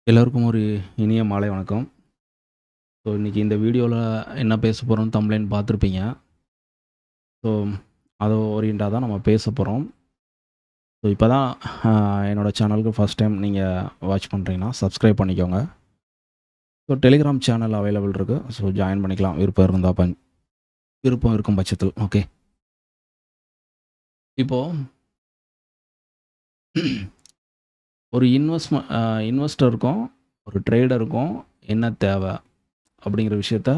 எல்லோருக்கும் ஒரு இனிய மாலை வணக்கம். ஸோ இன்றைக்கி இந்த வீடியோவில் என்ன பேச போகிறோம் தம்ப்லைன் பார்த்துருப்பீங்க. ஸோ அதை ஓரியண்டாக தான் நம்ம பேச போகிறோம். ஸோ இப்போ தான் என்னோடய சேனலுக்கு ஃபஸ்ட் டைம் நீங்கள் வாட்ச் பண்ணுறீங்கன்னா சப்ஸ்கிரைப் பண்ணிக்கோங்க. ஸோ டெலிகிராம் சேனல் அவைலபிள் இருக்குது. ஸோ ஜாயின் பண்ணிக்கலாம் விருப்பம் இருக்கும் பட்சத்தில். ஓகே, இப்போது ஒரு இன்வெஸ்டருக்கும் ஒரு ட்ரேடருக்கும் என்ன தேவை அப்படிங்கிற விஷயத்த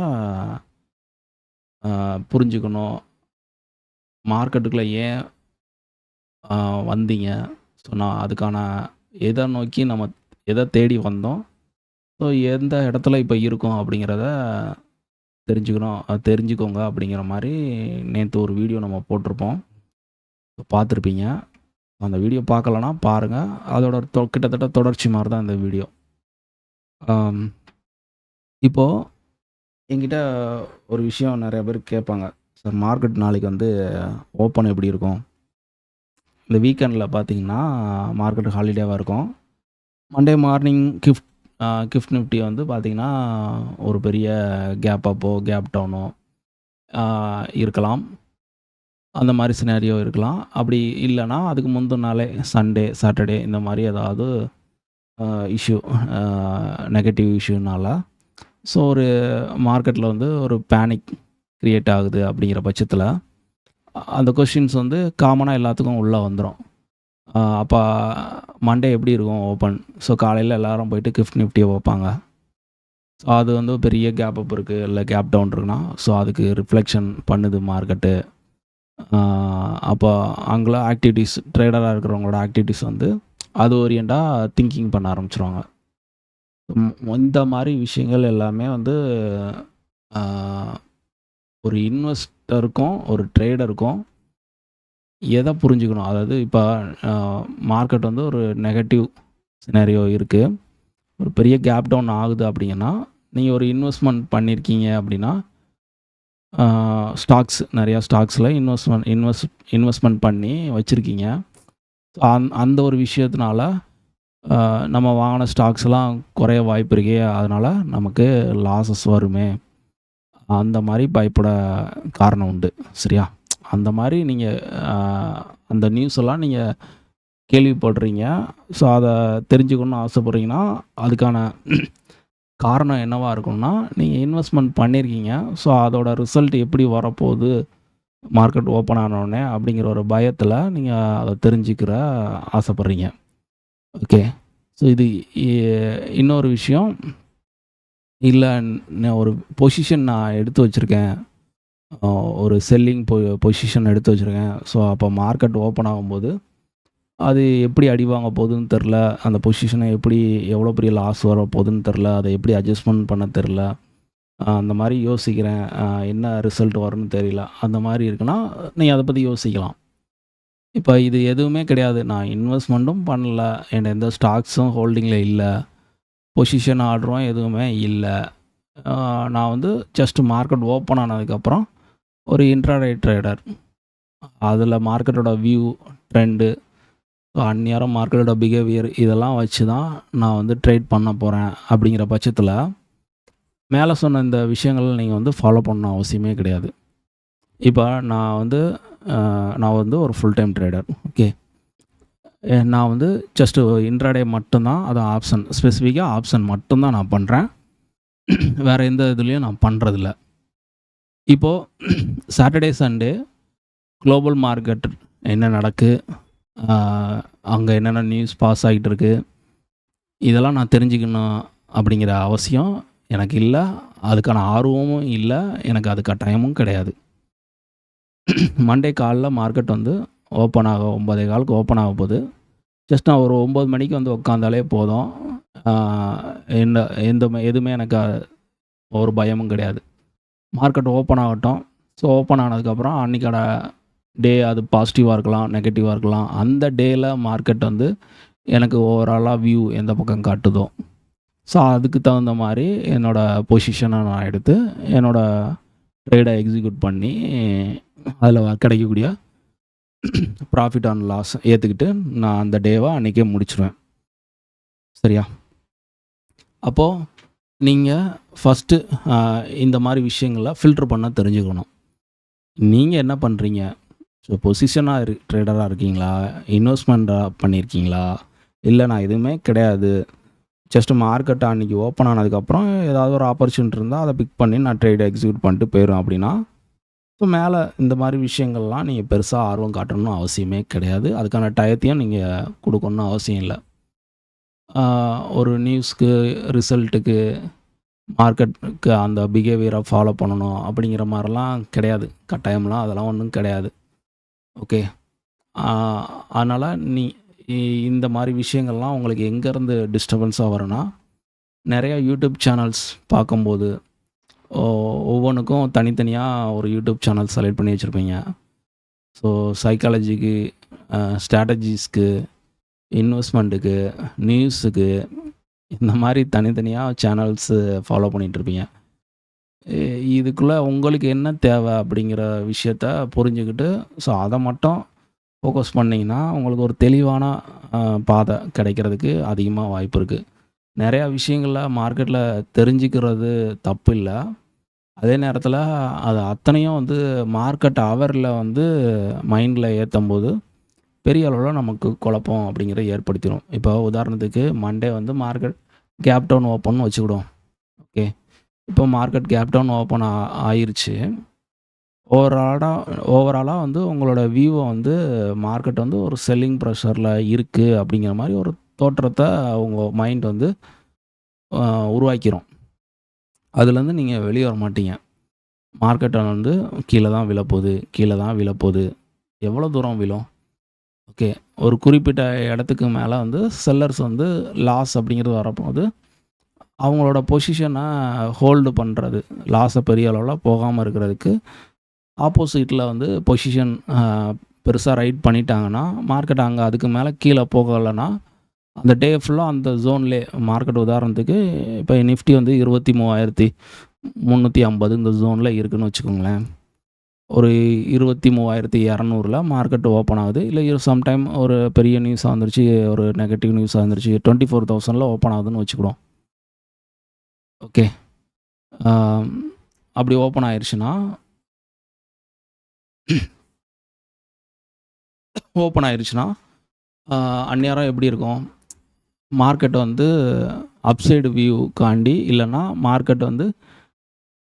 புரிஞ்சுக்கணும். மார்க்கெட்டுக்குள்ளே ஏன் வந்தீங்க? ஸோ நான் அதுக்கான எதை நோக்கி நம்ம எதை தேடி வந்தோம்? ஸோ எந்த இடத்துல இப்போ இருக்கோம் அப்படிங்கிறத தெரிஞ்சுக்கோங்க அப்படிங்கிற மாதிரி நேற்று ஒரு வீடியோ நம்ம போட்டிருப்போம். பார்த்துருப்பீங்க. அந்த வீடியோ பார்க்கலன்னா பாருங்கள். அதோட கிட்டத்தட்ட தொடர்ச்சி மாதிரி தான் இந்த வீடியோ. இப்போது என்கிட்ட ஒரு விஷயம் நிறைய பேர் கேட்பாங்க, சார் மார்க்கெட் நாளைக்கு வந்து ஓப்பன் எப்படி இருக்கும்? இந்த வீக்கெண்டில் பார்த்தீங்கன்னா மார்க்கெட் ஹாலிடேவாக இருக்கும். மண்டே மார்னிங் கிஃப்ட் நிஃப்டி வந்து பார்த்திங்கன்னா ஒரு பெரிய கேப் அப்போ கேப் டவுனோ இருக்கலாம். அந்த மாதிரி சினாரியோ இருக்கலாம். அப்படி இல்லைன்னா அதுக்கு முந்தின நாளே சண்டே சாட்டர்டே இந்த மாதிரி ஏதாவது இஷ்யூ நெகட்டிவ் இஷ்யூனால ஸோ ஒரு மார்க்கெட்டில் வந்து ஒரு பேனிக் க்ரியேட் ஆகுது அப்படிங்கிற பட்சத்தில் அந்த கொஷின்ஸ் வந்து காமனாக எல்லாத்துக்கும் உள்ளே வந்துடும். அப்போ மண்டே எப்படி இருக்கும் ஓப்பன்? ஸோ காலையில் எல்லோரும் போயிட்டு கிஃப்ட் நிஃப்டியை வைப்பாங்க. ஸோ அது வந்து பெரிய கேப் அப் இருக்குது, இல்லை கேப் டவுன் இருக்குன்னா ஸோ அதுக்கு ரிஃப்ளெக்ஷன் பண்ணுது மார்க்கெட்டு. அப்போ அங்கே ஆக்டிவிட்டீஸ் ட்ரேடராக இருக்கிறவங்களோட ஆக்டிவிட்டீஸ் வந்து அது ஓரியண்டாக திங்கிங் பண்ண ஆரம்பிச்சிருவாங்க. இந்த மாதிரி விஷயங்கள் எல்லாமே வந்து ஒரு இன்வெஸ்டருக்கும் ஒரு ட்ரேடருக்கும் எதை புரிஞ்சுக்கணும்? அதாவது இப்போ மார்க்கெட் வந்து ஒரு நெகட்டிவ் சினாரியோ இருக்குது, ஒரு பெரிய கேப் டவுன் ஆகுது அப்படிங்கன்னா, நீங்கள் ஒரு இன்வெஸ்ட்மெண்ட் பண்ணியிருக்கீங்க அப்படின்னா ஸ்டாக்ஸ் நிறையா ஸ்டாக்ஸில் இன்வெஸ்ட்மெண்ட் பண்ணி வச்சுருக்கீங்க. அந்த ஒரு விஷயத்தினால நம்ம வாங்கின ஸ்டாக்ஸ்லாம் குறைய வாய்ப்பு இருக்கே, அதனால் நமக்கு லாஸஸ் வருமே, அந்த மாதிரி பயப்பட காரணம் உண்டு. சரியா? அந்த மாதிரி நீங்கள் அந்த நியூஸ் எல்லாம் நீங்கள் கேள்விப்படுறீங்க. ஸோ அதை தெரிஞ்சுக்கணுன்னு ஆசைப்பட்றீங்கன்னா அதுக்கான காரணம் என்னவாக இருக்கும்னா, நீங்கள் இன்வெஸ்ட்மெண்ட் பண்ணியிருக்கீங்க. ஸோ அதோட ரிசல்ட் எப்படி வரப்போகுது மார்க்கெட் ஓப்பன் ஆனோடனே அப்படிங்கிற ஒரு பயத்தில் நீங்கள் அதை தெரிஞ்சுக்கிற ஆசைப்பட்றீங்க. ஓகே, ஸோ இது இன்னொரு விஷயம். இல்லை, நான் ஒரு பொசிஷன் நான் எடுத்து வச்சுருக்கேன், ஒரு செல்லிங் பொசிஷன் எடுத்து வச்சுருக்கேன். ஸோ அப்போ மார்க்கெட் ஓப்பன் ஆகும்போது அது எப்படி அடி வாங்க போகுதுன்னு தெரில, அந்த பொசிஷனை எப்படி எவ்வளோ பெரிய லாஸ் வர போகுதுன்னு தெரில, அதை எப்படி அட்ஜஸ்ட்மெண்ட் பண்ண தெரில, அந்த மாதிரி யோசிக்கிறேன், என்ன ரிசல்ட் வரும்னு தெரியல, அந்த மாதிரி இருக்குன்னா நீங்கள் அதை பற்றி யோசிக்கலாம். இப்போ இது எதுவுமே கிடையாது, நான் இன்வெஸ்ட்மெண்ட்டும் பண்ணல, என் எந்த ஸ்டாக்ஸும் ஹோல்டிங்கில் இல்லை, பொசிஷன் ஆர்டரும் எதுவுமே இல்லை, நான் வந்து ஜஸ்ட் மார்க்கெட் ஓப்பன் ஆனதுக்கப்புறம் ஒரு இன்ட்ராடே ட்ரேடர், அதில் மார்க்கெட்டோட வியூ ட்ரெண்டு அந்நேரம் மார்க்கெட்டோட பிஹேவியர் இதெல்லாம் வச்சு தான் நான் வந்து ட்ரேட் பண்ண போகிறேன். அப்படிங்கிற பட்சத்தில் மேலே சொன்ன இந்த விஷயங்கள் நீங்கள் வந்து ஃபாலோ பண்ண அவசியமே கிடையாது. இப்போ நான் வந்து ஒரு ஃபுல் டைம் ட்ரேடர். ஓகே, நான் வந்து ஜஸ்ட்டு இன்ட்ராடே மட்டும்தான், அது ஆப்ஷன், ஸ்பெசிஃபிக்காக ஆப்ஷன் மட்டும்தான் நான் பண்ணுறேன். வேறு எந்த இதுலேயும் நான் பண்ணுறதில்ல. இப்போது சாட்டர்டே சண்டே குளோபல் மார்க்கெட் என்ன நடக்கு, அங்கே என்னென்ன நியூஸ் பாஸ் ஆகிட்டு இருக்கு, இதெல்லாம் நான் தெரிஞ்சுக்கணும் அப்படிங்கிற அவசியம் எனக்கு இல்லை, அதுக்கான ஆர்வமும் இல்லை, எனக்கு அது கட்டாயமும் கிடையாது. மண்டே காலைல மார்க்கெட் வந்து ஓப்பன் ஆக 9:15 ஓப்பன் ஆக போகுது. ஜஸ்ட் நான் ஒரு 9 மணிக்கு வந்து உட்காந்தாலே போதும், எதுவுமே எனக்கு ஒரு பயமும் கிடையாது. மார்க்கெட் ஓப்பன் ஆகட்டும். ஸோ ஓப்பன் ஆனதுக்கப்புறம் அன்றைக்கோட டே அது பாசிட்டிவாக இருக்கலாம், நெகட்டிவாக இருக்கலாம். அந்த டேயில் மார்க்கெட் வந்து எனக்கு ஓவராலாக வியூ எந்த பக்கம் காட்டுதோ, ஸோ அதுக்கு தகுந்த மாதிரி என்னோடய பொசிஷனை நான் எடுத்து என்னோடய ட்ரேடை எக்ஸிக்யூட் பண்ணி அதில் கிடைக்கக்கூடிய ப்ராஃபிட் அண்ட் லாஸ் ஏற்றுக்கிட்டு நான் அந்த டேவை அன்றைக்கே முடிச்சிடுவேன். சரியா? அப்போது நீங்கள் ஃபஸ்ட்டு இந்த மாதிரி விஷயங்கள ஃபில்டர் பண்ண தெரிஞ்சுக்கணும். நீங்கள் என்ன பண்ணுறீங்க? ஸோ பொசிஷனாக ட்ரேடராக இருக்கீங்களா? இன்வெஸ்ட்மெண்ட்டாக பண்ணியிருக்கீங்களா? இல்லை நான் எதுவுமே கிடையாது, ஜஸ்ட் மார்க்கெட் அன்றைக்கி ஓப்பன் ஆனதுக்கப்புறம் ஏதாவது ஒரு ஆப்பர்ச்சுனிட்டி இருந்தால் அதை பிக் பண்ணி நான் ட்ரேடை எக்ஸிக்யூட் பண்ணிட்டு போயிடும் அப்படின்னா, ஸோ மேலே இந்த மாதிரி விஷயங்கள்லாம் நீங்கள் பெருசாக ஆர்வம் காட்டணும்னு அவசியமே கிடையாது. அதுக்கான டயத்தையும் நீங்கள் கொடுக்கணும்னு அவசியம் இல்லை. ஒரு நியூஸ்க்கு, ரிசல்ட்டுக்கு, மார்க்கெட்டுக்கு அந்த பிஹேவியரை ஃபாலோ பண்ணணும் அப்படிங்கிற மாதிரிலாம் கிடையாது. கட்டாயம்லாம் அதெல்லாம் ஒன்றும் கிடையாது. ஓகே. அதனால் இந்த மாதிரி விஷயங்கள்லாம் உங்களுக்கு எங்கேருந்து டிஸ்டர்பன்ஸாக வரும்னா, நிறையா யூடியூப் சேனல்ஸ் பார்க்கும்போது ஒவ்வொன்றுக்கும் தனித்தனியாக ஒரு யூடியூப் சேனல் செலக்ட் பண்ணி வச்சுருப்பீங்க. ஸோ சைக்காலஜிக்கு, ஸ்ட்ராட்டஜிஸ்க்கு, இன்வெஸ்ட்மெண்ட்டுக்கு, நியூஸுக்கு, இந்த மாதிரி தனித்தனியாக சேனல்ஸு ஃபாலோ பண்ணிகிட்ருப்பீங்க. இதுக்குள்ளே உங்களுக்கு என்ன தேவை அப்படிங்கிற விஷயத்த புரிஞ்சுக்கிட்டு, ஸோ அதை மட்டும் ஃபோக்கஸ் பண்ணிங்கன்னா உங்களுக்கு ஒரு தெளிவான பாதை கிடைக்கிறதுக்கு அதிகமாக வாய்ப்பு இருக்குது. நிறையா விஷயங்களில் மார்க்கெட்டில் தெரிஞ்சுக்கிறது தப்பு இல்லை. அதே நேரத்தில் அது அத்தனையும் வந்து மார்க்கெட் அவரில் வந்து மைண்டில் ஏற்றும்போது பெரிய அளவில் நமக்கு குழப்பம் அப்படிங்கிறத ஏற்படுத்திடும். இப்போ உதாரணத்துக்கு மண்டே வந்து மார்க்கெட் கேப் டவுன் ஓப்பன் வச்சுக்கிடுவோம். ஓகே. இப்போ மார்க்கெட் கேப் டவுன் ஓப்பன் ஆயிருச்சு. ஓவராலாக வந்து உங்களோட வியூவை வந்து மார்க்கெட் வந்து ஒரு செல்லிங் ப்ரெஷரில் இருக்குது அப்படிங்கிற மாதிரி ஒரு தோற்றத்தை உங்கள் மைண்ட் வந்து உருவாக்கிரும். அதுலேருந்து நீங்கள் வெளியே வர மாட்டீங்க. மார்க்கெட்டை வந்து கீழே தான் விழப்போகுது. எவ்வளோ தூரம் விழும்? ஓகே. ஒரு குறிப்பிட்ட இடத்துக்கு மேலே வந்து செல்லர்ஸ் வந்து லாஸ் அப்படிங்கிறது வரப்போது அவங்களோட பொசிஷனை ஹோல்டு பண்ணுறது, லாஸை பெரிய அளவில் போகாமல் இருக்கிறதுக்கு ஆப்போசிட்டில் வந்து பொசிஷன் பெருசாக ரைட் பண்ணிட்டாங்கன்னா, மார்க்கெட் அங்கே அதுக்கு மேலே கீழே போகலைன்னா அந்த டே ஃபுல்லாக அந்த ஜோன்லேயே மார்க்கெட் உதாரணத்துக்கு இப்போ நிஃப்டி வந்து 23,350 இந்த ஜோனில் இருக்குதுன்னு வச்சுக்கோங்களேன். ஒரு 23,200 மார்க்கெட் ஓப்பன் ஆகுது. இல்லை சம்டைம் ஒரு பெரிய நியூஸாக வந்துருச்சு, ஒரு நெகட்டிவ் நியூஸாக வந்துருச்சு, 24,000 ஓப்பன் ஆகுதுன்னு வச்சுக்கிடுவோம். ஓகே. அப்படி ஓப்பன் ஆயிடுச்சுன்னா அந்நேரம் எப்படி இருக்கும்? மார்க்கெட் வந்து அப்சைடு வியூக்காண்டி இல்லைன்னா மார்க்கெட் வந்து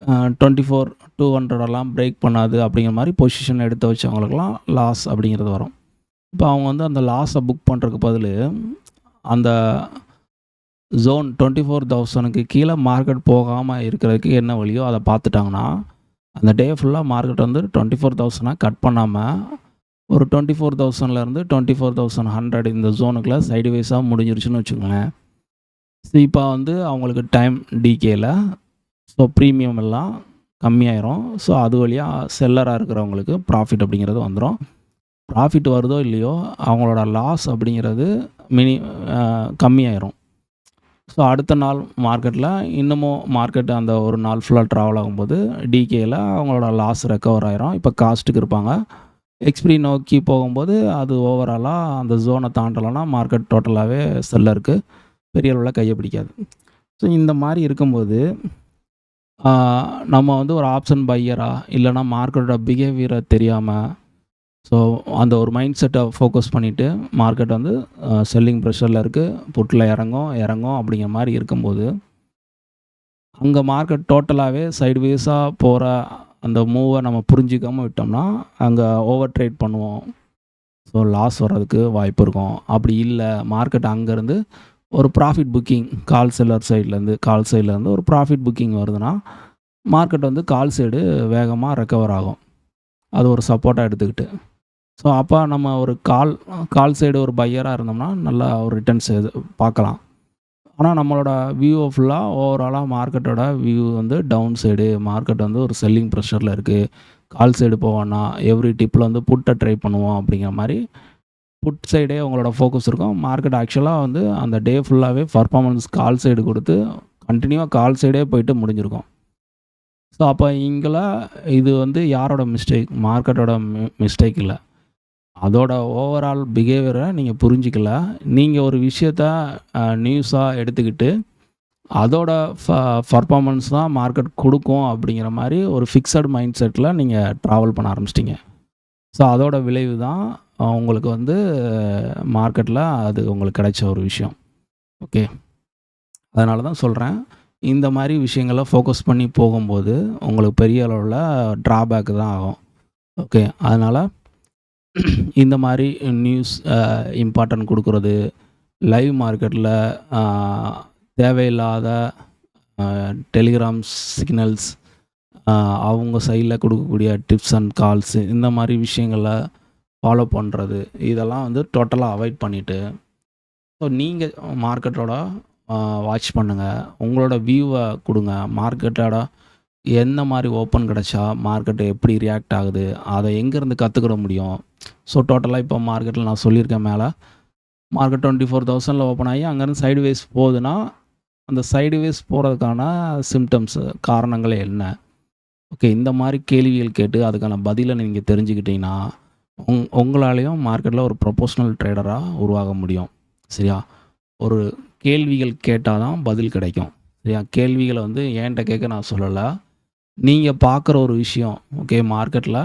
24,200 பிரேக் பண்ணாது அப்படிங்கிற மாதிரி பொசிஷன் எடுத்து வச்சவங்களுக்கெல்லாம் லாஸ் அப்படிங்கிறது வரும். இப்போ அவங்க வந்து அந்த லாஸை புக் பண்ணுறதுக்கு பதில் அந்த ஜோன் 24,000க்கு கீழே மார்க்கெட் போகாமல் இருக்கிறதுக்கு என்ன வழியோ அதை பார்த்துட்டாங்கன்னா, அந்த டே ஃபுல்லாக மார்க்கெட் வந்து 24,000 கட் பண்ணாமல் ஒரு 24,000லேருந்து 24,100 இந்த ஜோனுக்குள்ளே சைடுவேஸாக முடிஞ்சிருச்சுன்னு வச்சுக்கோங்களேன். ஸோ இப்போ வந்து அவங்களுக்கு டைம் டிகேயில் ஸோ ப்ரீமியம் எல்லாம் கம்மியாயிரும். ஸோ அது வழியாக செல்லராக இருக்கிறவங்களுக்கு ப்ராஃபிட் அப்படிங்கிறது வந்துடும். ப்ராஃபிட் வருதோ இல்லையோ அவங்களோட லாஸ் அப்படிங்கிறது கம்மியாயிரும். ஸோ அடுத்த நாள் மார்க்கெட்டில் இன்னமும் மார்க்கெட் அந்த ஒரு நாள் ஃபுல்லாக ட்ராவல் ஆகும்போது டிகேயில் அவங்களோட லாஸ் ரெக்கவர் ஆயிரும். இப்போ காஸ்ட்டுக்கு இருப்பாங்க. எக்ஸ்பிரி நோக்கி போகும்போது அது ஓவராலாக அந்த ஜோனை தாண்டலைன்னா மார்க்கெட் டோட்டலாகவே செல்லருக்கு பெரிய அளவில் கையை பிடிக்காது. ஸோ இந்த மாதிரி இருக்கும்போது நம்ம வந்து ஒரு ஆப்ஷன் பையராக இல்லைனா மார்க்கெட்டோட பிஹேவியரை தெரியாமல் ஸோ அந்த ஒரு மைண்ட் செட்டை ஃபோக்கஸ் பண்ணிவிட்டு மார்க்கெட் வந்து செல்லிங் ப்ரெஷரில் இருக்குது, புட்டில் இறங்கும் அப்படிங்கிற மாதிரி இருக்கும்போது அங்கே மார்க்கெட் டோட்டலாகவே சைட்வேஸாக போகிற அந்த மூவை நம்ம புரிஞ்சிக்காமல் விட்டோம்னா அங்கே ஓவர் ட்ரேட் பண்ணுவோம். ஸோ லாஸ் வர்றதுக்கு வாய்ப்பு இருக்கும். அப்படி இல்லை மார்க்கெட் அங்கேருந்து ஒரு ப்ராஃபிட் புக்கிங் கால் சைட்லேருந்து ஒரு ப்ராஃபிட் புக்கிங் வருதுன்னா மார்க்கெட் வந்து கால் சைடு வேகமாக ரெக்கவர் ஆகும். அது ஒரு சப்போர்ட்டாக எடுத்துக்கிட்டு. ஸோ அப்போ நம்ம ஒரு கால் சைடு ஒரு பையராக இருந்தோம்னா நல்லா ஒரு ரிட்டர்ன்ஸ் பார்க்கலாம். ஆனால் நம்மளோட வியூவை ஃபுல்லாக ஓவராலாக மார்க்கெட்டோட வியூ வந்து டவுன் சைடு, மார்க்கெட் வந்து ஒரு செல்லிங் ப்ரெஷரில் இருக்குது, கால் சைடு போவோன்னா எவ்ரி டிப்பில் வந்து புட்டை ட்ரை பண்ணுவோம் அப்படிங்கிற மாதிரி புட் சைடே உங்களோட ஃபோக்கஸ் இருக்கும். மார்க்கெட் ஆக்சுவலாக வந்து அந்த டே ஃபுல்லாகவே பர்ஃபார்மன்ஸ் கால் சைடு கொடுத்து கண்டினியூவாக கால் சைடே போயிட்டு முடிஞ்சிருக்கும். ஸோ அப்போ இங்கெல்லாம் இது வந்து யாரோட மிஸ்டேக்? மார்க்கெட்டோட மிஸ்டேக் இல்லை. அதோட ஓவரால் பிஹேவியரை நீங்கள் புரிஞ்சிக்கல. நீங்கள் ஒரு விஷயத்த நியூஸாக எடுத்துக்கிட்டு அதோட பர்ஃபார்மன்ஸ் தான் மார்க்கெட் கொடுக்கும் அப்படிங்கிற மாதிரி ஒரு ஃபிக்ஸட் மைண்ட் செட்டில் நீங்கள் ட்ராவல் பண்ண ஆரம்பிச்சிட்டிங்க. ஸோ அதோட விளைவு தான் உங்களுக்கு வந்து மார்க்கெட்டில் அது உங்களுக்கு கிடைச்ச ஒரு விஷயம். ஓகே, அதனால தான் சொல்கிறேன், இந்த மாதிரி விஷயங்களை ஃபோக்கஸ் பண்ணி போகும்போது உங்களுக்கு பெரிய அளவில் ட்ராபேக் தான் ஆகும். ஓகே, அதனால் இந்த மாதிரி நியூஸ் இம்பார்ட்டன்ட் கொடுக்குறது, லைவ் மார்க்கெட்டில் தேவையில்லாத டெலிகிராம் சிக்னல்ஸ், அவங்க சைடில் கொடுக்கக்கூடிய டிப்ஸ் அண்ட் கால்ஸு, இந்த மாதிரி விஷயங்களை ஃபாலோ பண்ணுறது, இதெல்லாம் வந்து டோட்டலாக அவாய்ட் பண்ணிவிட்டு, ஸோ நீங்கள் மார்க்கெட்டோட வாட்ச் பண்ணுங்கள், உங்களோட வியூவை கொடுங்க. மார்க்கெட்டோட எந்த மாதிரி ஓப்பன் கிடச்சா மார்க்கெட்டு எப்படி ரியாக்ட் ஆகுது, அதை எங்கேருந்து கற்றுக்கிட முடியும். ஸோ டோட்டலாக இப்போ மார்க்கெட்டில் நான் சொல்லியிருக்கேன், மேலே மார்க்கெட் 24,000 ஓப்பன் ஆகி அங்கேருந்து சைடுவேஸ் போகுதுன்னா, அந்த சைடுவேஸ் போகிறதுக்கான சிம்டம்ஸு, காரணங்கள் என்ன? ஓகே, இந்த மாதிரி கேள்விகள் கேட்டு அதுக்கான பதிலை நீங்கள் தெரிஞ்சுக்கிட்டிங்கன்னா உங்களாலேயும் மார்க்கெட்டில் ஒரு ப்ரொஃபஷ்னல் ட்ரேடராக உருவாக முடியும். சரியா? ஒரு கேள்விகள் கேட்டால் தான் பதில் கிடைக்கும். சரியா? கேள்விகளை வந்து என்கிட்ட கேட்க நான் சொல்லலை, நீங்கள் பார்க்குற ஒரு விஷயம். ஓகே, மார்க்கெட்டில்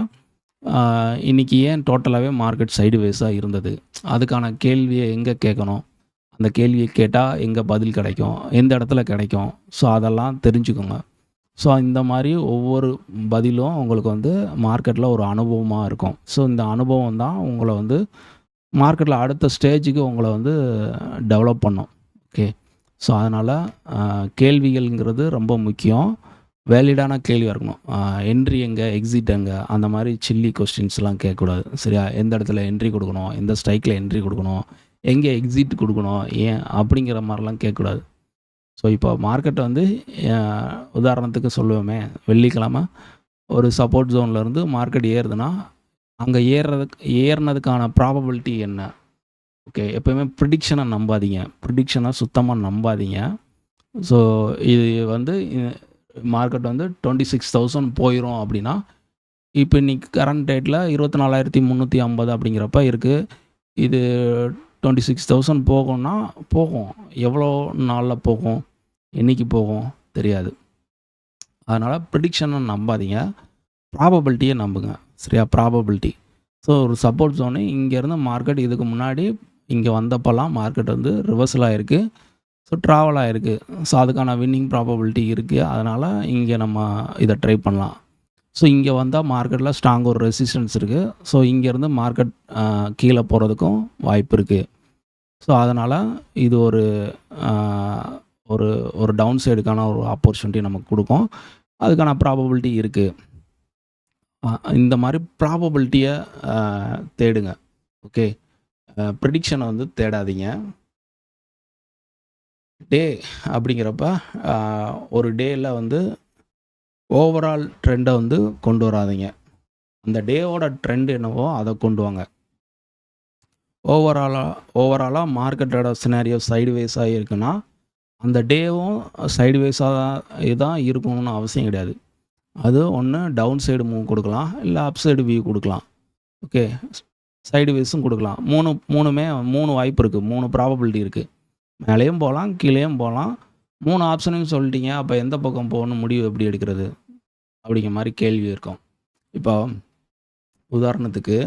இன்றைக்கி ஏன் டோட்டலாகவே மார்க்கெட் சைடுவேஸாக இருந்தது, அதுக்கான கேள்வியை எங்கே கேட்கணும், அந்த கேள்வியை கேட்டால் எங்கே பதில் கிடைக்கும், எந்த இடத்துல கிடைக்கும். ஸோ அதெல்லாம் தெரிஞ்சுக்கோங்க. ஸோ இந்த மாதிரி ஒவ்வொரு பதிலும் உங்களுக்கு வந்து மார்க்கெட்டில் ஒரு அனுபவமாக இருக்கும். ஸோ இந்த அனுபவம் தான் உங்களை வந்து மார்க்கெட்டில் அடுத்த ஸ்டேஜுக்கு உங்களை வந்து டெவலப் பண்ணும். ஓகே, ஸோ அதனால் கேள்விகள்ங்கிறது ரொம்ப முக்கியம். வேலிடான கேள்வியாக இருக்கணும். என்ட்ரி எங்கே, எக்ஸிட் எங்கே, அந்த மாதிரி சில்லி கொஸ்டின்ஸ்லாம் கேட்கக்கூடாது. சரியா? எந்த இடத்துல என்ட்ரி கொடுக்கணும், எந்த ஸ்ட்ரைக்கில் என்ட்ரி கொடுக்கணும், எங்கே எக்ஸிட் கொடுக்கணும், ஏன் அப்படிங்கிற மாதிரிலாம் கேட்கக்கூடாது. ஸோ இப்போ மார்க்கெட்டை வந்து உதாரணத்துக்கு சொல்லுவோமே, வெள்ளிக்கிழமை ஒரு சப்போர்ட் ஜோன்லேருந்து மார்க்கெட் ஏறுதுன்னா, அங்கே ஏறினதுக்கான ப்ராபபிலிட்டி என்ன? ஓகே, எப்போயுமே ப்ரிடிக்ஷனை நம்பாதீங்க, ப்ரிடிக்ஷனை சுத்தமாக நம்பாதீங்க. ஸோ இது வந்து மார்க்கெட் வந்து 26,000 போயிடும் அப்படின்னா, இப்போ இன்றைக்கி கரண்ட் டேட்டில் 24,350 அப்படிங்கிறப்ப இருக்குது. இது 26,000 போகும்னா போகும். எவ்வளோ நாளில் போகும், என்றைக்கு போகும் தெரியாது. அதனால் ப்ரிடிக்ஷனை நம்பாதீங்க, ப்ராபபிலிட்டியை நம்புங்க. சரியா? ப்ராபபிலிட்டி. ஸோ ஒரு சப்போர்ட் ஜோனு இங்கேருந்து மார்க்கெட் இதுக்கு முன்னாடி இங்கே வந்தப்போலாம் மார்க்கெட் வந்து ரிவர்சல் ஆகிருக்கு. ஸோ ட்ராவல் ஆகிருக்கு. ஸோ அதுக்கான வின்னிங் ப்ராபபிலிட்டி இருக்குது. அதனால் இங்கே நம்ம இதை ட்ரை பண்ணலாம். ஸோ இங்கே வந்தால் மார்க்கெட்டில் ஸ்ட்ராங் ஒரு ரெசிஸ்டன்ஸ் இருக்குது. ஸோ இங்கேருந்து மார்க்கெட் கீழே போகிறதுக்கும் வாய்ப்பு இருக்குது. ஸோ அதனால் இது ஒரு ஒரு ஒரு டவுன் சைடுக்கான ஒரு ஆப்பர்ச்சுனிட்டி நமக்கு கொடுக்கும். அதுக்கான ப்ராபபிலிட்டி இருக்குது. இந்த மாதிரி ப்ராபபிலிட்டியை தேடுங்க. ஓகே, ப்ரிடிக்ஷனை வந்து தேடாதீங்க. டே அப்படிங்கிறப்ப ஒரு டேயில் வந்து ஓவரால் ட்ரெண்டை வந்து கொண்டு வராதிங்க. அந்த டேவோட ட்ரெண்ட் என்னவோ அதை கொண்டு வாங்க. ஓவராலாக மார்க்கெட்டோட சினாரியோ சைடுவேஸாக இருக்குன்னா, அந்த டேவும் சைடுவேஸாக தான் இருக்கணும்னு அவசியம் கிடையாது. அது ஒன்று டவுன் சைடு மூவ் கொடுக்கலாம், இல்லை அப் சைடு வியூ கொடுக்கலாம். ஓகே, சைடுவேஸும் கொடுக்கலாம். மூணுமே 3 வாய்ப்பு இருக்குது, 3 ப்ராபபிலிட்டி இருக்குது. மேலேயும் போகலாம், கீழேயும் போகலாம். 3 ஆப்ஷனையும் சொல்லிட்டீங்க, அப்போ எந்த பக்கம் போகணும்னு முடிவு எப்படி எடுக்கிறது அப்படிங்கிற மாதிரி கேள்வி இருக்கும். இப்போ உதாரணத்துக்கு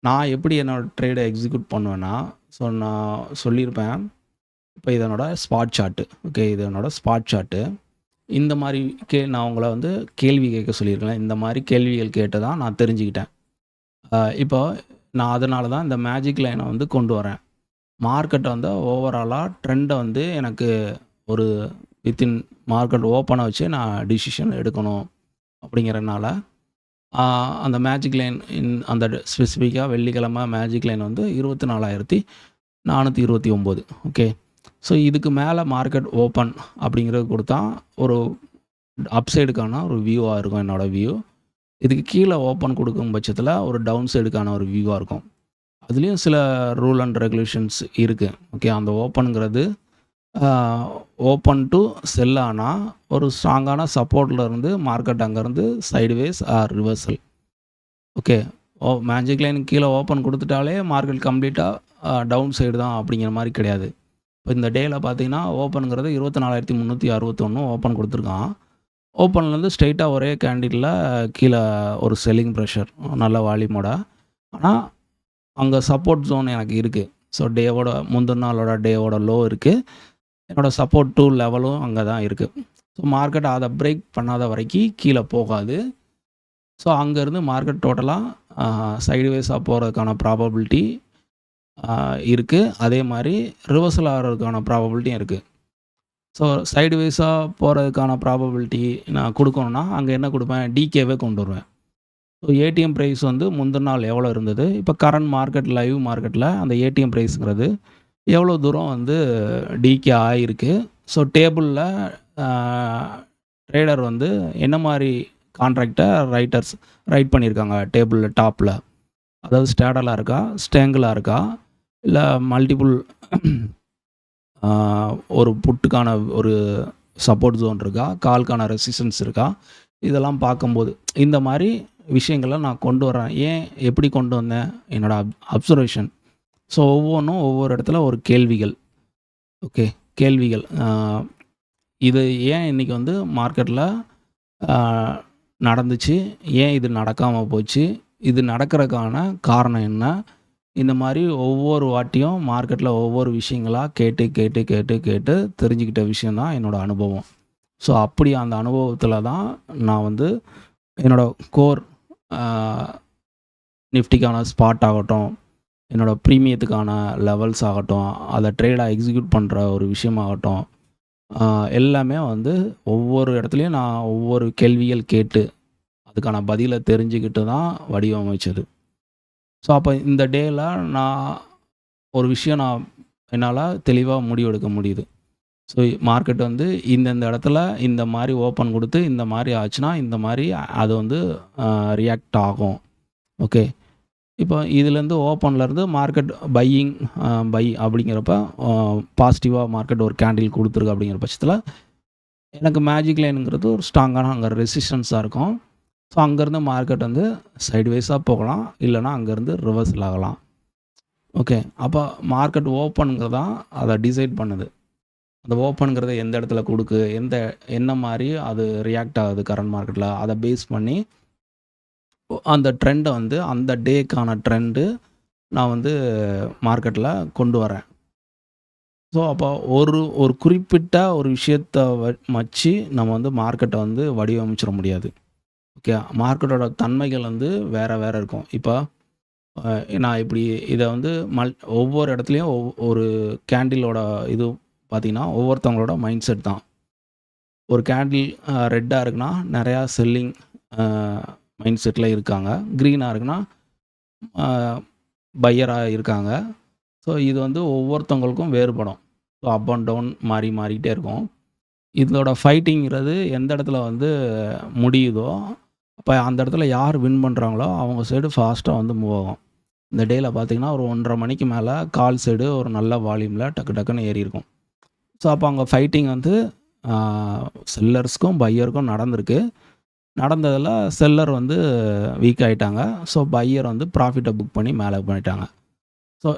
நான் எப்படி என்னோடய ட்ரேடை எக்ஸிக்யூட் பண்ணுவேன்னா, ஸோ நான் சொல்லியிருப்பேன், இப்போ இதனோட ஸ்பாட் சார்ட்டு. ஓகே, இது என்னோடய ஸ்பாட் சார்ட்டு. இந்த மாதிரி நான் உங்களை வந்து கேள்வி கேட்க சொல்லியிருக்கேன். இந்த மாதிரி கேள்விகள் கேட்டு தான் நான் தெரிஞ்சுக்கிட்டேன். இப்போ நான் அதனால தான் இந்த மேஜிக் லைனை வந்து கொண்டு வரேன். மார்க்கெட்டை வந்து ஓவராலாக ட்ரெண்டை வந்து எனக்கு ஒரு வித்தின் மார்க்கெட் ஓப்பனை வச்சு நான் டிசிஷன் எடுக்கணும் அப்படிங்கிறனால அந்த மேஜிக் லைன் அந்த ஸ்பெசிஃபிக்காக வெள்ளிக்கிழமை மேஜிக் லைன் வந்து 24,429. ஓகே, ஸோ இதுக்கு மேலே மார்க்கெட் ஓப்பன் அப்படிங்கிறது கொடுத்தா ஒரு அப்சைடுக்கான ஒரு வியூவாக இருக்கும் என்னோடய வியூ. இதுக்கு கீழே ஓப்பன் கொடுக்கும் பட்சத்தில் ஒரு டவுன் சைடுக்கான ஒரு வியூவாக இருக்கும். அதுலேயும் சில ரூல் அண்ட் ரெகுலேஷன்ஸ் இருக்குது. ஓகே, அந்த ஓப்பனுங்கிறது ஓப்பன் டு செல் ஆனால் ஒரு ஸ்ட்ராங்கான சப்போர்ட்டில் இருந்து மார்க்கெட் அங்கேருந்து sideways or reversal. Okay, magic line கீழே ஓப்பன் கொடுத்துட்டாலே மார்க்கெட் கம்ப்ளீட்டாக டவுன் சைடு தான் அப்படிங்கிற மாதிரி கிடையாது. இப்போ இந்த டேயில் பார்த்தீங்கன்னா ஓப்பனுங்கிறது 24,361 ஓப்பன் கொடுத்துருக்கான். ஓப்பன்லேருந்து ஸ்ட்ரெயிட்டாக ஒரே கேண்டிலில் கீழே ஒரு செல்லிங் ப்ரெஷர் நல்ல வால்யூமோட. ஆனால் அங்கே சப்போர்ட் ஜோன் எனக்கு இருக்குது. ஸோ டேவோட முந்தின நாளோட டேவோட லோ இருக்குது. என்னோடய சப்போர்ட் 2 லெவலும் அங்கே தான் இருக்குது. ஸோ மார்க்கெட் அதை பிரேக் பண்ணாத வரைக்கும் கீழே போகாது. ஸோ அங்கேருந்து மார்க்கெட் டோட்டலாக சைடுவேஸாக போகிறதுக்கான ப்ராபபிலிட்டி இருக்குது. அதே மாதிரி ரிவர்சல் ஆகிறதுக்கான ப்ராபபிலிட்டியும் இருக்குது. ஸோ சைடுவேஸாக போகிறதுக்கான ப்ராபபிலிட்டி நான் கொடுக்கணுன்னா அங்கே என்ன கொடுப்பேன், டிகேவே கொண்டு வருவேன். ஸோ ஏடிஎம் ப்ரைஸ் வந்து முந்தின நாள் எவ்வளோ இருந்தது, இப்போ கரண்ட் மார்க்கெட் லைவ் மார்க்கெட்டில் அந்த ஏடிஎம் ப்ரைஸுங்கிறது எவ்வளோ தூரம் வந்து டிகே ஆகிருக்கு. ஸோ டேபிளில் ட்ரேடர் வந்து என்ன மாதிரி கான்ட்ராக்டை ரைட் பண்ணியிருக்காங்க டேபிளில் டாப்பில், அதாவது ஸ்டேடலாக இருக்கா, ஸ்டேங்கிளாக இருக்கா, இல்லை மல்டிபிள் ஒரு புட்டுக்கான ஒரு சப்போர்ட் ஜோன் இருக்கா, கால்க்கான ரெசிஸ்டன்ஸ் இருக்கா, இதெல்லாம் பார்க்கும்போது இந்த மாதிரி விஷயங்களை நான் கொண்டு வரேன். ஏன் எப்படி கொண்டு வந்தேன், என்னோடய அப்சர்வேஷன். ஸோ ஒவ்வொன்றும் ஒவ்வொரு இடத்துல ஒரு கேள்விகள். ஓகே, கேள்விகள். இது ஏன் இன்றைக்கி வந்து மார்க்கெட்டில் நடந்துச்சு, ஏன் இது நடக்காமல் போச்சு, இது நடக்கிறதுக்கான காரணம் என்ன, இந்த மாதிரி ஒவ்வொரு வாட்டியும் மார்க்கெட்டில் ஒவ்வொரு விஷயங்களாக கேட்டு கேட்டு கேட்டு கேட்டு தெரிஞ்சுக்கிட்ட விஷயந்தான் என்னோடய அனுபவம். ஸோ அப்படி அந்த அனுபவத்தில் தான் நான் வந்து என்னோடய கோர் நிஃப்டிக்கான ஸ்பாட் ஆகட்டும், என்னோடய ப்ரீமியத்துக்கான லெவல்ஸ் ஆகட்டும், அதை ட்ரேடாக எக்ஸிக்யூட் பண்ணுற ஒரு விஷயமாகட்டும், எல்லாமே வந்து ஒவ்வொரு இடத்துலையும் நான் ஒவ்வொரு கேள்விகள் கேட்டு அதுக்கான பதிலை தெரிஞ்சுக்கிட்டு தான் வடிவமைச்சது. ஸோ அப்போ இந்த டேயில் நான் ஒரு விஷயம் என்னால் தெளிவாக முடிவெடுக்க முடியுது. ஸோ மார்க்கெட் வந்து இந்தந்த இடத்துல இந்த மாதிரி ஓப்பன் கொடுத்து இந்த மாதிரி ஆச்சுன்னா இந்த மாதிரி அது வந்து ரியாக்ட் ஆகும். ஓகே, இப்போ இதுலேருந்து ஓப்பன்லேருந்து மார்க்கெட் பை அப்படிங்கிறப்ப பாசிட்டிவாக மார்க்கெட் ஒரு கேண்டில் கொடுத்துருக்கு. அப்படிங்கிற பட்சத்தில் எனக்கு மேஜிக் லைனுங்கிறது ஒரு ஸ்ட்ராங்கான அங்கே ரெசிஸ்டன்ஸாக இருக்கும். ஸோ அங்கேருந்து மார்க்கெட் வந்து சைட்வேஸாக போகலாம், இல்லைனா அங்கேருந்து ரிவர்சல் ஆகலாம். ஓகே, அப்போ மார்க்கெட் ஓப்பனுங்கிறது தான் அதை டிசைட் பண்ணுது. அந்த ஓப்பனுங்கிறத எந்த இடத்துல கொடுக்கு, என்ன மாதிரி அது ரியாக்ட் ஆகுது கரண்ட் மார்க்கெட்டில், அதை பேஸ் பண்ணி அந்த ட்ரெண்டை வந்து அந்த டேக்கான ட்ரெண்டு நான் வந்து மார்க்கெட்டில் கொண்டு வரேன். ஸோ அப்போ ஒரு குறிப்பிட்ட ஒரு விஷயத்தை வச்சு நம்ம வந்து மார்க்கெட்டை வந்து வடிவமைச்சிட முடியாது. ஓகே, மார்க்கெட்டோட தன்மைகள் வந்து வேறு வேறு இருக்கும். இப்போ நான் இப்படி இதை வந்து ஒவ்வொரு இடத்துலையும் ஒரு கேண்டிலோட இது பார்த்திங்கன்னா ஒவ்வொருத்தவங்களோட மைண்ட் செட் தான். ஒரு கேண்டில் ரெட்டாக இருக்குன்னா நிறையா செல்லிங் மைண்ட் செட்டில் இருக்காங்க, க்ரீனாக இருக்குன்னா பையராக இருக்காங்க. ஸோ இது வந்து ஒவ்வொருத்தவங்களுக்கும் வேறுபடும். ஸோ அப் அண்ட் டவுன் மாறிக்கிட்டே இருக்கும். இதோட ஃபைட்டிங்கிறது எந்த இடத்துல வந்து முடியுதோ அப்போ அந்த இடத்துல யார் வின் பண்ணுறாங்களோ அவங்க சைடு ஃபாஸ்ட்டாக வந்து மூவ் ஆகும். இந்த டேயில் பார்த்திங்கன்னா ஒரு 1:30 மணிக்கு மேலே கால் சைடு ஒரு நல்ல வால்யூமில் டக்குன்னு ஏறி இருக்கும். ஸோ அப்போ அங்கே ஃபைட்டிங் வந்து செல்லர்ஸ்க்கும் பையருக்கும் நடந்திருக்கு. நடந்ததில் செல்லர் வந்து வீக் ஆகிட்டாங்க. ஸோ பையர் வந்து ப்ராஃபிட்டை புக் பண்ணி மேலே பண்ணிட்டாங்க. ஸோ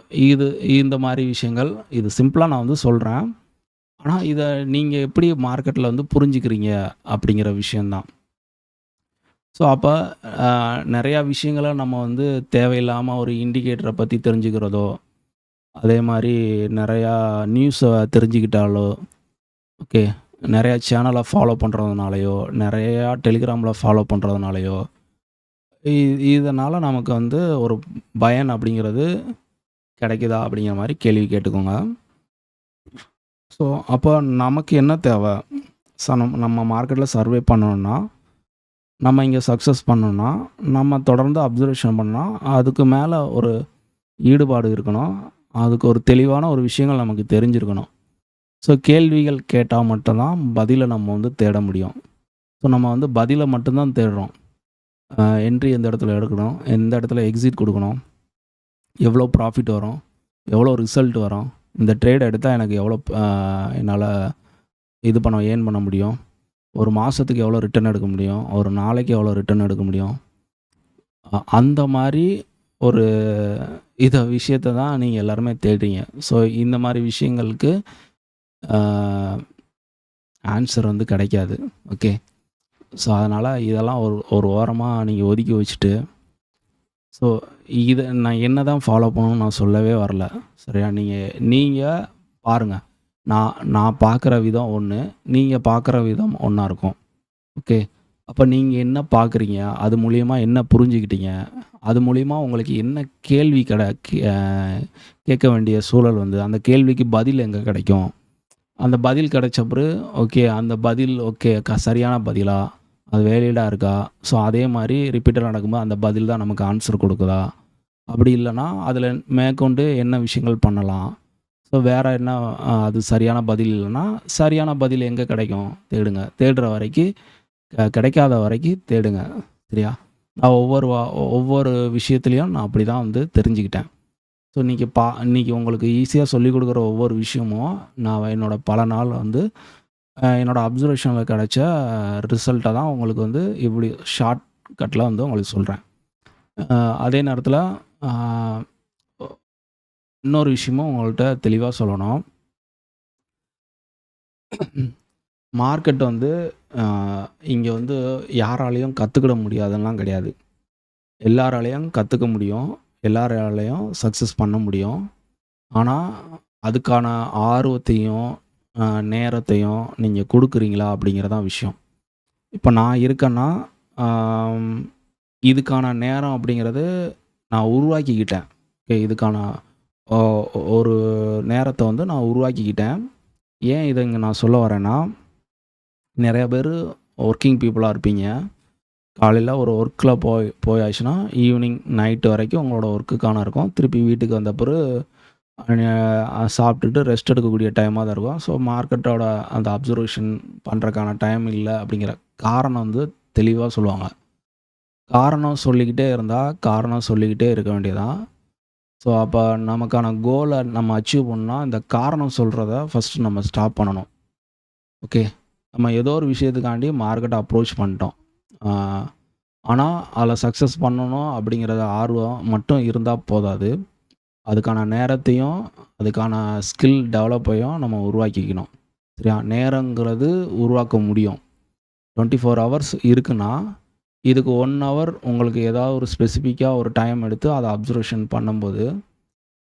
இந்த மாதிரி விஷயங்கள் இது சிம்பிளாக நான் வந்து சொல்கிறேன். ஆனால் இதை நீங்கள் எப்படி மார்க்கெட்டில் வந்து புரிஞ்சுக்கிறீங்க அப்படிங்கிற விஷயந்தான். ஸோ அப்போ நிறையா விஷயங்களை நம்ம வந்து தேவையில்லாமல் ஒரு இண்டிகேட்டரை பற்றி தெரிஞ்சுக்கிறதோ, அதே மாதிரி நிறையா நியூஸை தெரிஞ்சுக்கிட்டாலோ, ஓகே, நிறையா சேனலை ஃபாலோ பண்ணுறதுனாலையோ, நிறையா டெலிகிராமில் ஃபாலோ பண்ணுறதுனாலையோ, இதனால் நமக்கு வந்து ஒரு பயன் அப்படிங்கிறது கிடைக்குதா அப்படிங்கிற மாதிரி கேள்வி கேட்டுக்கோங்க. ஸோ அப்போ நமக்கு என்ன தேவை, நம்ம மார்க்கெட்டில் சர்வே பண்ணணுன்னா, நம்ம இங்கே சக்ஸஸ் பண்ணணுன்னா, நம்ம தொடர்ந்து அப்சர்வேஷன் பண்ணால் அதுக்கு மேலே ஒரு ஈடுபாடு இருக்கணும். அதுக்கு ஒரு தெளிவான ஒரு விஷயங்கள் நமக்கு தெரிஞ்சிருக்கணும். ஸோ கேள்விகள் கேட்டால் மட்டும்தான் பதிலை நம்ம வந்து தேட முடியும். ஸோ நம்ம வந்து பதிலை மட்டும்தான் தேடுறோம். என்ட்ரி எந்த இடத்துல எடுக்கணும், எந்த இடத்துல எக்ஸிட் கொடுக்கணும், எவ்வளோ ப்ராஃபிட் வரும், எவ்வளோ ரிசல்ட் வரும், இந்த ட்ரேட் எடுத்தால் எனக்கு எவ்வளோ என்னால் ஏர்ன் பண்ண முடியும், ஒரு மாதத்துக்கு எவ்வளோ ரிட்டர்ன் எடுக்க முடியும், ஒரு நாளைக்கு எவ்வளோ ரிட்டர்ன் எடுக்க முடியும், அந்த மாதிரி ஒரு விஷயத்த தான் நீங்கள் எல்லாருமே தேடுறீங்க. ஸோ இந்த மாதிரி விஷயங்களுக்கு ஆன்சர் வந்து கிடைக்காது. ஓகே. ஸோ அதனால் இதெல்லாம் ஒரு ஒரு ஓரமாக நீங்கள் ஒதுக்கி வச்சுட்டு, ஸோ இதை நான் என்ன தான் ஃபாலோ பண்ணணும்னு நான் சொல்லவே வரல. சரியா? நீங்கள் பாருங்கள். நான் பார்க்குற விதம் ஒன்று, நீங்கள் பார்க்குற விதம் ஒன்றா இருக்கும். ஓகே. அப்போ நீங்கள் என்ன பார்க்குறீங்க? அது மூலியமா என்ன புரிஞ்சுக்கிட்டீங்க? அது மூலியமா உங்களுக்கு என்ன கேள்வி கேட்க வேண்டிய சூழல் வந்து, அந்த கேள்விக்கு பதில் எங்கே கிடைக்கும்? அந்த பதில் கிடைச்ச பிறகு, ஓகே அந்த பதில் ஓகே சரியான பதிலா? அது வேலிடா இருக்கா? ஸோ அதே மாரி ரிப்பீட்டடா நடக்கும்போது அந்த பதில் தான் நமக்கு ஆன்சர் கொடுக்குதா? அப்படி இல்லைன்னா, அதில் மேற்கொண்டு என்ன விஷயங்கள் பண்ணலாம்? ஸோ வேறு என்ன அது சரியான பதில் இல்லைன்னா, சரியான பதில் எங்கே கிடைக்கும்? தேடுங்க. தேடுற வரைக்கும் கிடைக்காத வரைக்கும் தேடுங்க. சரியா? நான் ஒவ்வொரு விஷயத்துலையும் நான் அப்படி தான் வந்து தெரிஞ்சுக்கிட்டேன். ஸோ இன்றைக்கி உங்களுக்கு ஈஸியாக சொல்லிக் கொடுக்குற ஒவ்வொரு விஷயமும் நான் என்னோட பல நாள் வந்து என்னோடய அப்சர்வேஷனில் கிடைச்ச ரிசல்ட்டை தான் உங்களுக்கு வந்து இப்படி ஷார்ட் கட்டில் வந்து உங்களுக்கு சொல்கிறேன். அதே நேரத்தில் இன்னொரு விஷயமும் உங்கள்கிட்ட தெளிவாக சொல்லணும். மார்க்கெட் வந்து இங்கே வந்து யாராலையும் கற்றுக்கிட முடியாதுன்னெலாம் கிடையாது. எல்லாராலையும் கற்றுக்க முடியும். எல்லாராலையும் சக்ஸஸ் பண்ண முடியும். ஆனால் அதுக்கான ஆர்வத்தையும் நேரத்தையும் நீங்கள் கொடுக்குறீங்களா அப்படிங்கிறது தான் விஷயம். இப்போ நான் இருக்கேன்னா இதுக்கான நேரம் அப்படிங்கிறது நான் உருவாக்கிக்கிட்டேன். ஓகே. இதுக்கான ஒரு நேரத்தை வந்து நான் உருவாக்கிக்கிட்டேன். ஏன் இதை இங்கே நான் சொல்ல வரேன்னா, நிறைய பேர் ஒர்க்கிங் பீப்புளாக இருப்பீங்க. காலையில் ஒரு ஒர்க்கில் போயாச்சுன்னா ஈவினிங் நைட்டு வரைக்கும் உங்களோட ஒர்க்குக்கான இருக்கும். திருப்பி வீட்டுக்கு வந்த பிறகு சாப்பிட்டுட்டு ரெஸ்ட் எடுக்கக்கூடிய டைமாக தான் இருக்கும். ஸோ மார்க்கெட்டோட அந்த அப்சர்வேஷன் பண்ணுறக்கான டைம் இல்லை அப்படிங்கிற காரணம் வந்து தெளிவாக சொல்லுவாங்க. காரணம் சொல்லிக்கிட்டே இருக்க வேண்டியதான். ஸோ அப்போ நமக்கான கோலை நம்ம அச்சீவ் பண்ணால் இந்த காரணம் சொல்கிறத ஃபஸ்ட்டு நம்ம ஸ்டாப் பண்ணணும். ஓகே. நம்ம ஏதோ ஒரு விஷயத்துக்காண்டி மார்க்கெட்டை அப்ரோச் பண்ணிட்டோம். ஆனால் அதில் சக்ஸஸ் பண்ணணும் அப்படிங்கிறத ஆர்வம் மட்டும் இருந்தால் போதாது. அதுக்கான நேரத்தையும் அதுக்கான ஸ்கில் டெவலப்பையும் நம்ம உருவாக்கிக்கணும். சரியா? நேரங்கிறது உருவாக்க முடியும். 24 ஹவர்ஸ் இருக்குன்னா, இதுக்கு 1 ஹவர் உங்களுக்கு ஏதாவது ஒரு ஸ்பெசிஃபிக்காக ஒரு டைம் எடுத்து அதை அப்சர்வேஷன் பண்ணும்போது,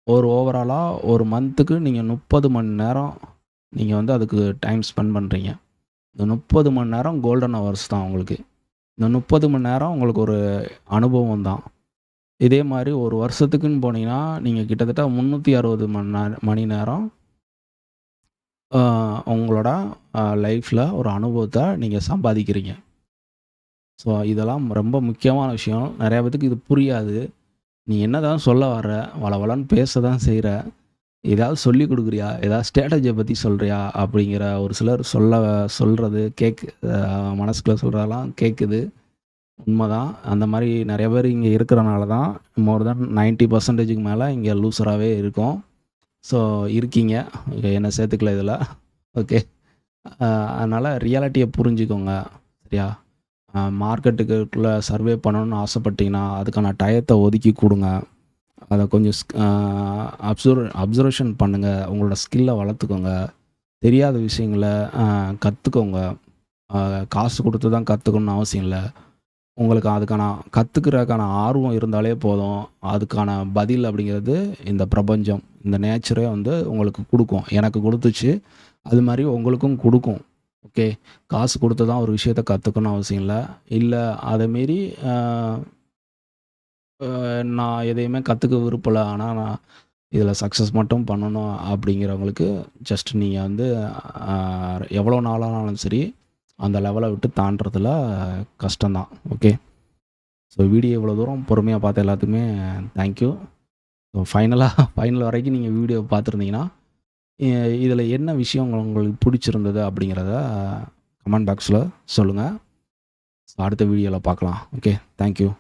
ஒரு ஓவராலாக ஒரு மந்த்துக்கு நீங்கள் 30 மணி நேரம் நீங்கள் வந்து அதுக்கு டைம் ஸ்பெண்ட் பண்ணுறீங்க. இந்த 30 மணி நேரம் கோல்டன் ஹவர்ஸ் தான் உங்களுக்கு. இந்த 30 மணி நேரம் உங்களுக்கு ஒரு அனுபவம் தான். இதே மாதிரி ஒரு வருஷத்துக்குன்னு போனீங்கன்னா, நீங்கள் கிட்டத்தட்ட 360 மணி நேரம் உங்களோட லைஃப்பில் ஒரு அனுபவத்தை நீங்கள் சம்பாதிக்கிறீங்க. ஸோ இதெல்லாம் ரொம்ப முக்கியமான விஷயம். நிறையா பேத்துக்கு இது புரியாது. நீ என்ன தான் சொல்ல வர்ற, வளவளன்னு பேச தான் செய்கிற, ஏதாவது சொல்லிக் கொடுக்குறியா, ஏதாவது ஸ்ட்ராட்டஜியை பற்றி சொல்கிறியா அப்படிங்கிற ஒரு சிலர் சொல்கிறது மனசுக்குள்ளே சொல்கிறதெல்லாம் கேட்குது. உண்மைதான். அந்த மாதிரி நிறைய பேர் இங்கே இருக்கிறனால தான் மோர் தென் 90% மேலே இங்கே லூசராகவே இருக்கோம். ஸோ இருக்கீங்க. என்னை சேர்த்துக்கல இதில். ஓகே. அதனால் ரியாலிட்டியை புரிஞ்சுக்கோங்க. சரியா? மார்க்கெட்டுக்குள்ளே சர்வே பண்ணணும்னு ஆசைப்பட்டீங்கன்னா அதுக்கான டயத்தை ஒதுக்கி கொடுங்க. அதை கொஞ்சம் அப்சர்வேஷன் பண்ணுங்கள். உங்களோட ஸ்கில்லை வளர்த்துக்கோங்க. தெரியாத விஷயங்களை கற்றுக்கோங்க. காசு கொடுத்து தான் கற்றுக்கணும்னு அவசியம் இல்லை. உங்களுக்கு அதுக்கான கற்றுக்கிறதுக்கான ஆர்வம் இருந்தாலே போதும். அதுக்கான பதில் அப்படிங்கிறது இந்த பிரபஞ்சம், இந்த நேச்சரே வந்து உங்களுக்கு கொடுக்கும். எனக்கு கொடுத்துச்சு. அது மாதிரி உங்களுக்கும் கொடுக்கும். ஓகே. காசு கொடுத்து தான் ஒரு விஷயத்த கற்றுக்கணும்னு அவசியம் இல்லை. இல்லை அதேமாரி நான் எதையுமே கற்றுக்க விருப்பல, ஆனால் நான் இதில் சக்ஸஸ் மட்டும் பண்ணணும் அப்படிங்கிறவங்களுக்கு ஜஸ்ட் நீங்கள் வந்து எவ்வளோ நாளானாலும் சரி அந்த லெவலை விட்டு தாண்டுறதுல கஷ்டம்தான். ஓகே. ஸோ வீடியோ இவ்வளோ தூரம் பொறுமையாக பார்த்த எல்லாத்துக்குமே தேங்க்யூ. ஸோ ஃபைனல் வரைக்கும் நீங்கள் வீடியோ பார்த்துருந்தீங்கன்னா, இதில் என்ன விஷயம் உங்களுக்கு பிடிச்சிருந்தது அப்படிங்கிறத கமெண்ட் பாக்ஸில் சொல்லுங்கள். ஸோ அடுத்த வீடியோவில் பார்க்கலாம். ஓகே. தேங்க்யூ.